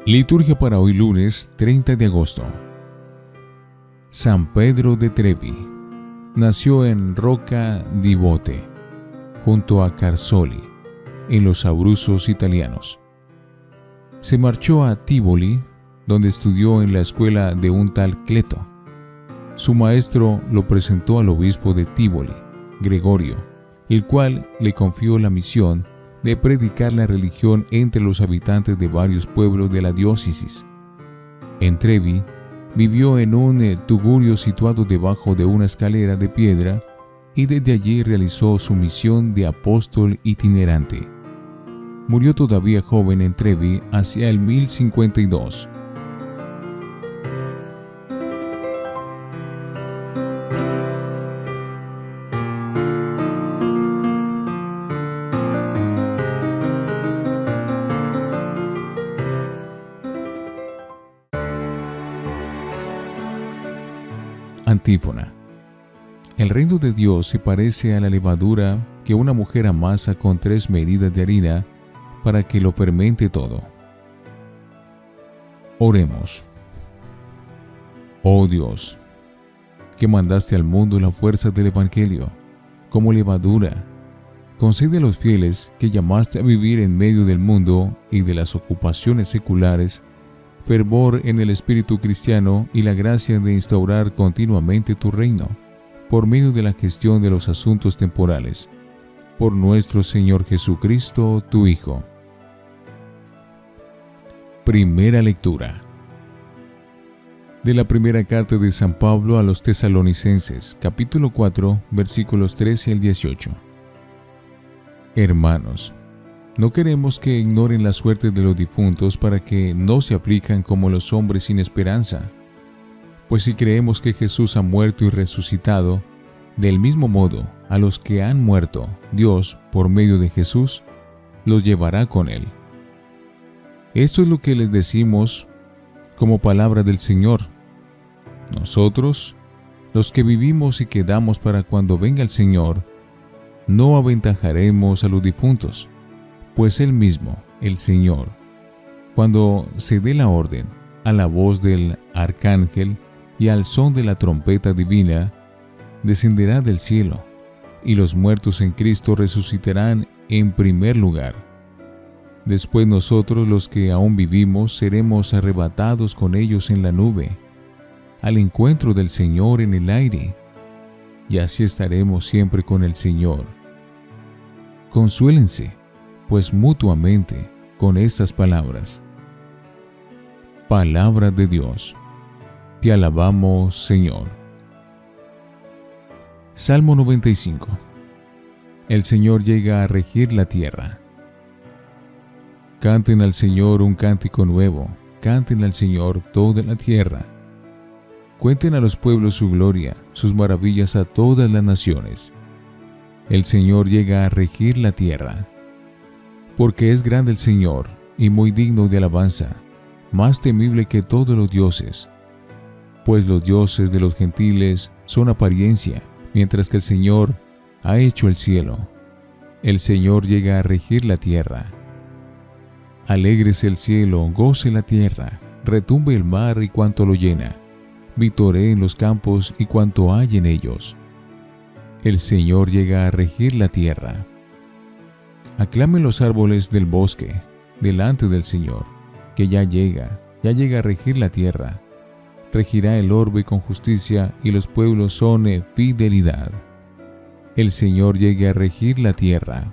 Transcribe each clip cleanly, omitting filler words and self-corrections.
Liturgia para hoy lunes 30 de agosto. San Pedro de Trevi nació en Rocca di Bote, junto a Carsoli, en los Abruzos italianos. Se marchó a Tivoli, donde estudió en la escuela de un tal Cleto. Su maestro lo presentó al obispo de Tivoli, Gregorio, el cual le confió la misión de predicar la religión entre los habitantes de varios pueblos de la diócesis. En Trevi, vivió en un tugurio situado debajo de una escalera de piedra y desde allí realizó su misión de apóstol itinerante. Murió todavía joven en Trevi hacia el 1052. Antífona. El reino de Dios se parece a la levadura que una mujer amasa con 3 medidas de harina para que lo fermente todo. Oremos. Oh Dios, que mandaste al mundo la fuerza del Evangelio, como levadura, concede a los fieles que llamaste a vivir en medio del mundo y de las ocupaciones seculares, fervor en el espíritu cristiano y la gracia de instaurar continuamente tu reino, por medio de la gestión de los asuntos temporales, por nuestro Señor Jesucristo, tu Hijo. Primera lectura de la primera carta de San Pablo a los Tesalonicenses, capítulo 4, versículos 13 al 18. Hermanos, no queremos que ignoren la suerte de los difuntos para que no se aflijan como los hombres sin esperanza. Pues si creemos que Jesús ha muerto y resucitado, del mismo modo a los que han muerto, Dios, por medio de Jesús, los llevará con él. Esto es lo que les decimos como palabra del Señor. Nosotros, los que vivimos y quedamos para cuando venga el Señor, no aventajaremos a los difuntos, pues Él mismo, el Señor, cuando se dé la orden, a la voz del arcángel y al son de la trompeta divina, descenderá del cielo, y los muertos en Cristo resucitarán en primer lugar. Después nosotros, los que aún vivimos, seremos arrebatados con ellos en la nube, al encuentro del Señor en el aire, y así estaremos siempre con el Señor. Consuélense pues mutuamente con estas palabras. Palabra de Dios. Te alabamos, Señor. Salmo 95. El Señor llega a regir la tierra. Canten al Señor un cántico nuevo, canten al Señor toda la tierra. Cuenten a los pueblos su gloria, sus maravillas a todas las naciones. El Señor llega a regir la tierra. Porque es grande el Señor, y muy digno de alabanza, más temible que todos los dioses. Pues los dioses de los gentiles son apariencia, mientras que el Señor ha hecho el cielo. El Señor llega a regir la tierra. Alégrese el cielo, goce la tierra, retumbe el mar y cuanto lo llena, vitoreen los campos y cuanto hay en ellos. El Señor llega a regir la tierra. Aclamen los árboles del bosque, delante del Señor, que ya llega a regir la tierra. Regirá el orbe con justicia y los pueblos son fidelidad. El Señor llegue a regir la tierra.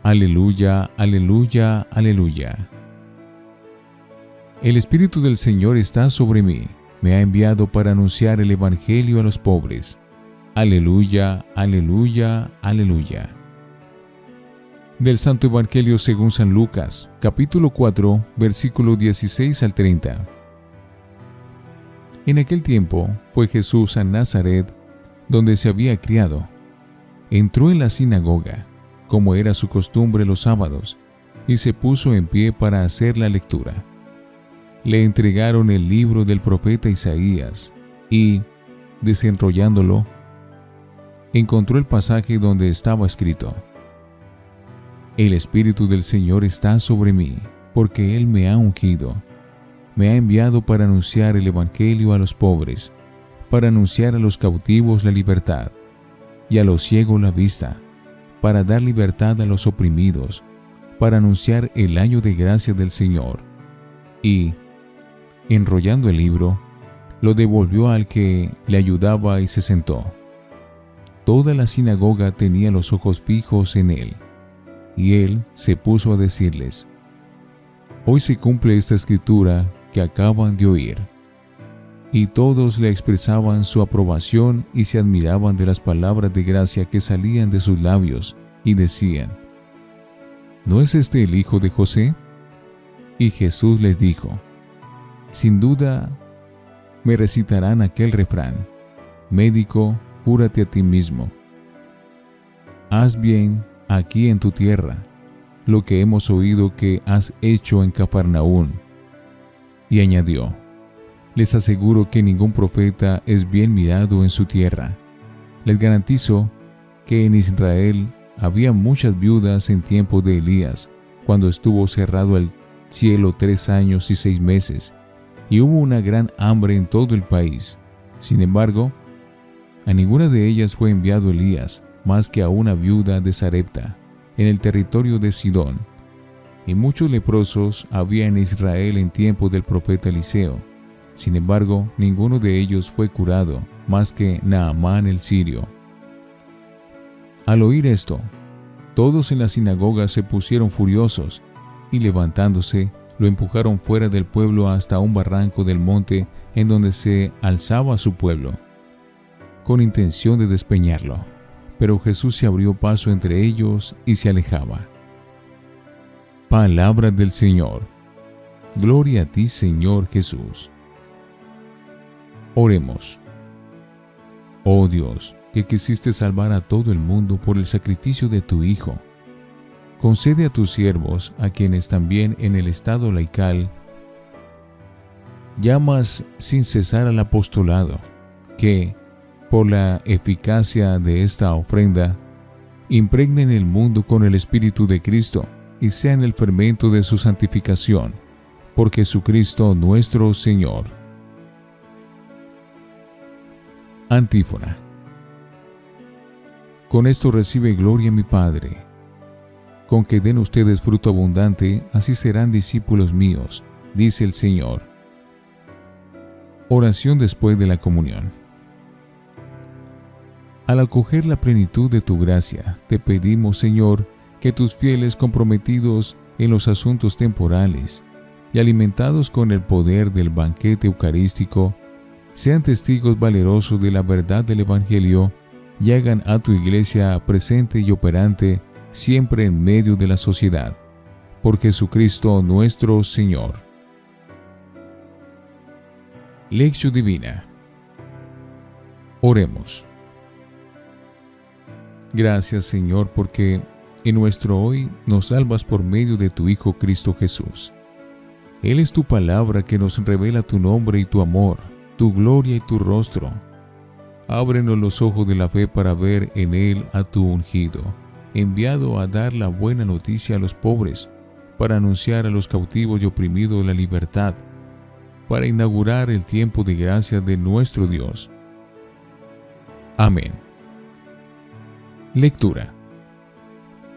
Aleluya, aleluya, aleluya. El Espíritu del Señor está sobre mí, me ha enviado para anunciar el Evangelio a los pobres. Aleluya, aleluya, aleluya. Del Santo Evangelio según San Lucas, capítulo 4, versículo 16 al 30. En aquel tiempo fue Jesús a Nazaret, donde se había criado. Entró en la sinagoga, como era su costumbre los sábados, y se puso en pie para hacer la lectura. Le entregaron el libro del profeta Isaías, y, desenrollándolo, encontró el pasaje donde estaba escrito: El Espíritu del Señor está sobre mí, porque Él me ha ungido. Me ha enviado para anunciar el Evangelio a los pobres, para anunciar a los cautivos la libertad, y a los ciegos la vista, para dar libertad a los oprimidos, para anunciar el año de gracia del Señor. Y, enrollando el libro, lo devolvió al que le ayudaba y se sentó. Toda la sinagoga tenía los ojos fijos en él, y él se puso a decirles: Hoy se cumple esta escritura que acaban de oír. Y todos le expresaban su aprobación y se admiraban de las palabras de gracia que salían de sus labios, y decían: ¿No es este el hijo de José? Y Jesús les dijo: Sin duda me recitarán aquel refrán: Médico, cúrate a ti mismo. Haz bien aquí en tu tierra lo que hemos oído que has hecho en Cafarnaún. Y añadió: Les aseguro que ningún profeta es bien mirado en su tierra. Les garantizo que en Israel había muchas viudas en tiempo de Elías, cuando estuvo cerrado el cielo 3 años y 6 meses, y hubo una gran hambre en todo el país. Sin embargo, a ninguna de ellas fue enviado Elías, más que a una viuda de Sarepta, en el territorio de Sidón. Y muchos leprosos había en Israel en tiempo del profeta Eliseo. Sin embargo, ninguno de ellos fue curado, más que Naamán el sirio. Al oír esto, todos en la sinagoga se pusieron furiosos, y levantándose, lo empujaron fuera del pueblo hasta un barranco del monte en donde se alzaba su pueblo, con intención de despeñarlo. Pero Jesús se abrió paso entre ellos y se alejaba. Palabra del Señor. Gloria a ti, Señor Jesús. Oremos. Oh Dios, que quisiste salvar a todo el mundo por el sacrificio de tu Hijo, concede a tus siervos, a quienes también en el estado laical llamas sin cesar al apostolado, que, por la eficacia de esta ofrenda, impregnen el mundo con el Espíritu de Cristo y sean el fermento de su santificación, por Jesucristo nuestro Señor. Antífona. Con esto recibe gloria mi Padre. Con que den ustedes fruto abundante, así serán discípulos míos, dice el Señor. Oración después de la comunión. Al acoger la plenitud de tu gracia, te pedimos, Señor, que tus fieles comprometidos en los asuntos temporales y alimentados con el poder del banquete eucarístico, sean testigos valerosos de la verdad del Evangelio y hagan a tu Iglesia presente y operante siempre en medio de la sociedad. Por Jesucristo nuestro Señor. Lección Divina. Oremos. Gracias, Señor, porque en nuestro hoy nos salvas por medio de tu Hijo Cristo Jesús. Él es tu palabra que nos revela tu nombre y tu amor, tu gloria y tu rostro. Ábrenos los ojos de la fe para ver en Él a tu ungido, enviado a dar la buena noticia a los pobres, para anunciar a los cautivos y oprimidos la libertad, para inaugurar el tiempo de gracia de nuestro Dios. Amén. Lectura.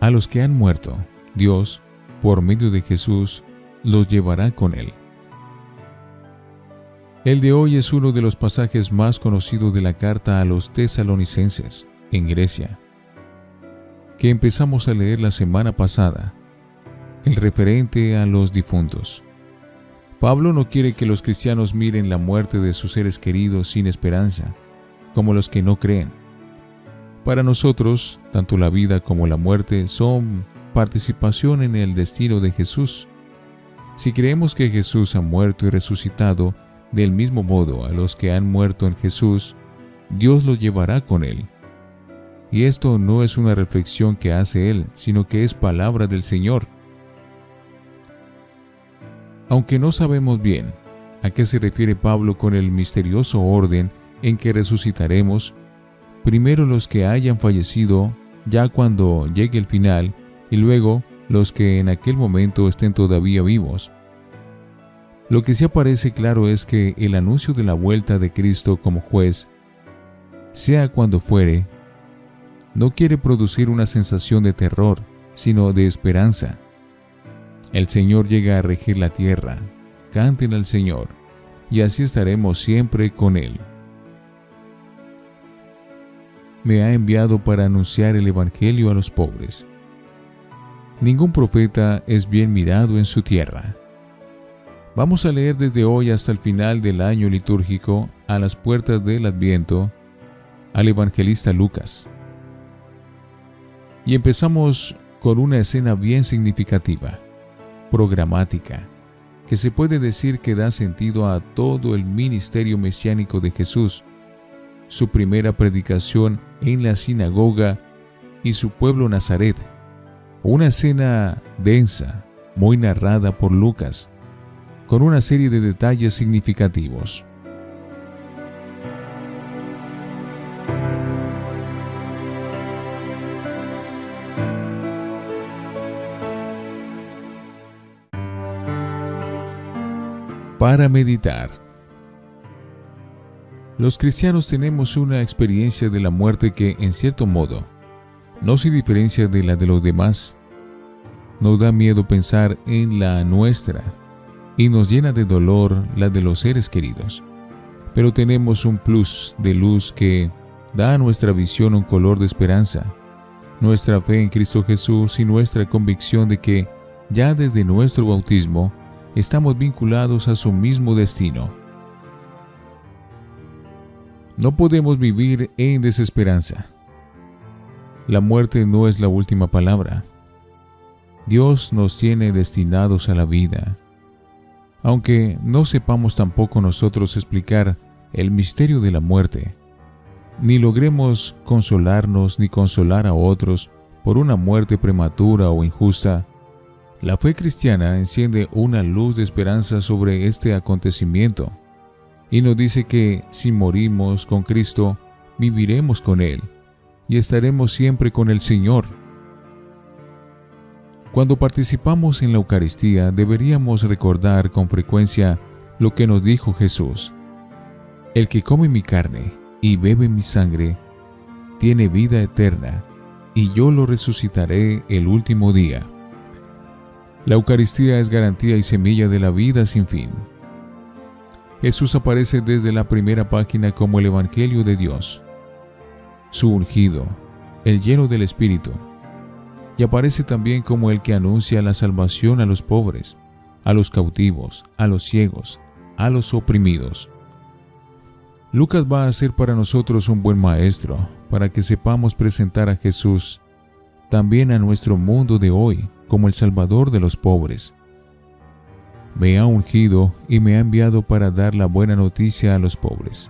A los que han muerto, Dios, por medio de Jesús, los llevará con Él. El de hoy es uno de los pasajes más conocidos de la carta a los tesalonicenses, en Grecia, que empezamos a leer la semana pasada, el referente a los difuntos. Pablo no quiere que los cristianos miren la muerte de sus seres queridos sin esperanza, como los que no creen. Para nosotros, tanto la vida como la muerte son participación en el destino de Jesús. Si creemos que Jesús ha muerto y resucitado, del mismo modo a los que han muerto en Jesús, Dios los llevará con Él. Y esto no es una reflexión que hace Él, sino que es palabra del Señor. Aunque no sabemos bien ¿A qué se refiere Pablo con el misterioso orden en que resucitaremos? Primero los que hayan fallecido ya cuando llegue el final, y luego los que en aquel momento estén todavía vivos. Lo que sí aparece claro es que el anuncio de la vuelta de Cristo como juez, sea cuando fuere, no quiere producir una sensación de terror, sino de esperanza. El Señor llega a regir la tierra. Canten al Señor, y así estaremos siempre con Él. Me ha enviado para anunciar el Evangelio a los pobres. Ningún profeta es bien mirado en su tierra. Vamos a leer desde hoy hasta el final del año litúrgico, a las puertas del Adviento, al evangelista Lucas. Y empezamos con una escena bien significativa, programática, que se puede decir que da sentido a todo el ministerio mesiánico de Jesús, su primera predicación en la sinagoga y su pueblo Nazaret. Una escena densa, muy narrada por Lucas, con una serie de detalles significativos. Para meditar. Los cristianos tenemos una experiencia de la muerte que, en cierto modo, no se diferencia de la de los demás. Nos da miedo pensar en la nuestra y nos llena de dolor la de los seres queridos. Pero tenemos un plus de luz que da a nuestra visión un color de esperanza, nuestra fe en Cristo Jesús y nuestra convicción de que, ya desde nuestro bautismo, estamos vinculados a su mismo destino. No podemos vivir en desesperanza. La muerte no es la última palabra. Dios nos tiene destinados a la vida. Aunque no sepamos tampoco nosotros explicar el misterio de la muerte, ni logremos consolarnos ni consolar a otros por una muerte prematura o injusta, la fe cristiana enciende una luz de esperanza sobre este acontecimiento y nos dice que si morimos con Cristo, viviremos con Él y estaremos siempre con el Señor. Cuando participamos en la Eucaristía, deberíamos recordar con frecuencia lo que nos dijo Jesús: el que come mi carne y bebe mi sangre, tiene vida eterna, y yo lo resucitaré el último día. La Eucaristía es garantía y semilla de la vida sin fin. Jesús aparece desde la primera página como el Evangelio de Dios, su ungido, el lleno del Espíritu, y aparece también como el que anuncia la salvación a los pobres, a los cautivos, a los ciegos, a los oprimidos. Lucas va a ser para nosotros un buen maestro, para que sepamos presentar a Jesús también a nuestro mundo de hoy como el Salvador de los pobres. Me ha ungido y me ha enviado para dar la buena noticia a los pobres.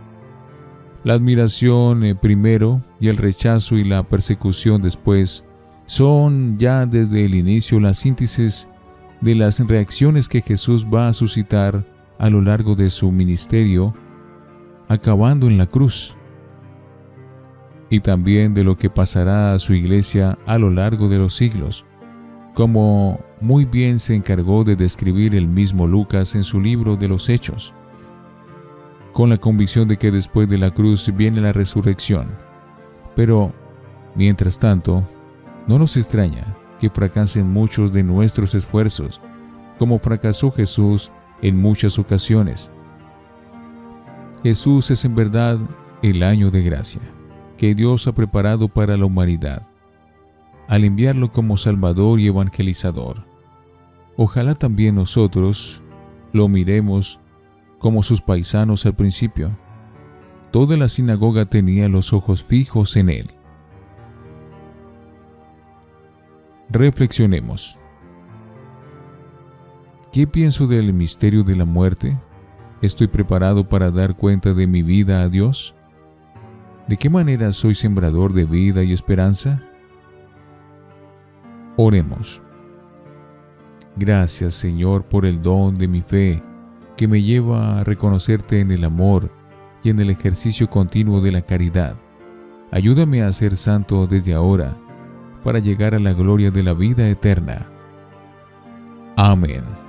La admiración primero y el rechazo y la persecución después son ya desde el inicio la síntesis de las reacciones que Jesús va a suscitar a lo largo de su ministerio, acabando en la cruz, y también de lo que pasará a su iglesia a lo largo de los siglos, como muy bien se encargó de describir el mismo Lucas en su libro de los Hechos, con la convicción de que después de la cruz viene la resurrección. Pero, mientras tanto, no nos extraña que fracasen muchos de nuestros esfuerzos, como fracasó Jesús en muchas ocasiones. Jesús es en verdad el año de gracia que Dios ha preparado para la humanidad, al enviarlo como Salvador y evangelizador. Ojalá también nosotros lo miremos como sus paisanos al principio. Toda la sinagoga tenía los ojos fijos en él. Reflexionemos. ¿Qué pienso del misterio de la muerte? ¿Estoy preparado para dar cuenta de mi vida a Dios? ¿De qué manera soy sembrador de vida y esperanza? Oremos. Gracias, Señor, por el don de mi fe, que me lleva a reconocerte en el amor y en el ejercicio continuo de la caridad. Ayúdame a ser santo desde ahora, para llegar a la gloria de la vida eterna. Amén.